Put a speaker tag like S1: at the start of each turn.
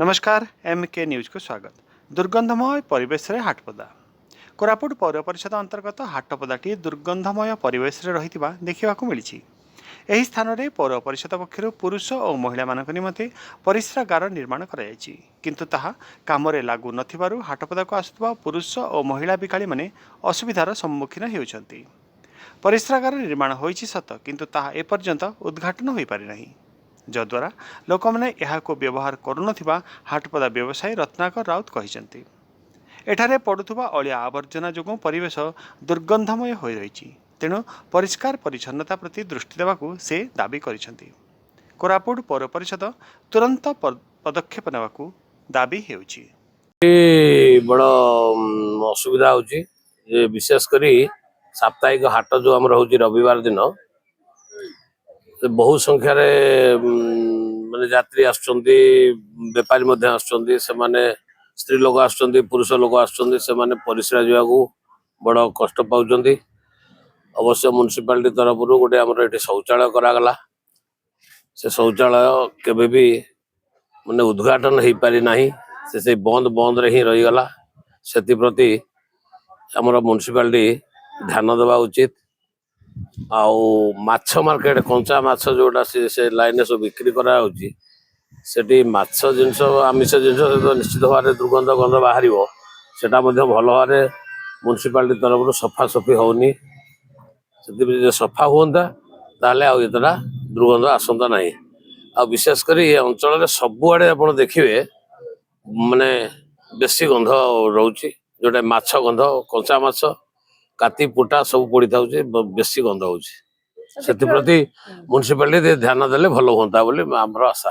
S1: नमस्कार MK news को स्वागत। दुर्गंधमय परिवेश रे हाटपदा कोरापुट पौर परिषद अंतर्गत हाटपदाटी दुर्गंधमय परिवेश रे रहितिबा देखिबाकू मिलिछि। एही स्थान रे पौर परिषद पक्षरु पुरुष और महिला मानक निमते परिस्रागार निर्माण कराଯାଇଛି, किंतु ताहा कामरे लागू नथिबारु हाटपदा को आसुतबा पुरुष और महिला बिकाली माने असुविधार सम्मुखीन हेउछन्ति। परिस्रागार निर्माण होईछि सत, किंतु ताहा एपर्यंत उद्घाटन होई पारि नाही, जद्वारा लोक मैंने यहाँ व्यवहार करुनथिबा हाटपदा व्यवसायी रत्नाकर राउत कहिसेंति। एठारे पड़ुथुबा अलिया आवर्जना जोगु परिवेश दुर्गंधमय होई रहिछि, तेणु परिष्कार परिच्छन्नता प्रति दृष्टि देवाकू से दाबी करिसेंति। कोरापुट पौर परिषद तुरंत पदक्षेप नेबाकू दाबी हेउछि।
S2: बड़ असुविधा होची, विशेष करी साप्ताहिक हाट जो आम रोचे रविवार दिन बहु संख्यार माने यात्री आसुचंती, बेपारी मध्य आसुचंती, सेमाने स्त्री लोक आसुचंती, पुरुष लोक आसुचंती, सेमाने परिस्रा जावाकू बड़ कष्ट पाउचंती। अवश्य म्युनिसिपालिटी तरफ गोटे आमर ये शौचालय करागला, से शौचालय केबे भी माने उद्घाटन हो पारि नाही, से बंद बंद रे ही रहीगला। से आमर म्युनिसिपालिटी ध्यान देवा उचित। आउ माछ मार्केट कंचा माछ जोटा से लाइन सब बिक्री करा होची, सेठी माछ जिनस आमिष जिनस निश्चित भाव दुर्गंध गंध बाहर सेटा भल भाव म्युनिसिपालिटी तरफ सफा सफी होनी। से सफा हुआ ताले आतटा दुर्गंध आसंता ना। आ विशेषकर ये अंचल सबुआड़े आप देखिए माने बेसी गंध रोचे, जोटा माछ गंध, कंचा माछ, काती पुटा सब पड़ी था, बेसी गंध हो। म्युनिसिपालिटी ध्यान देले भल हुआ बोली आमर आशा।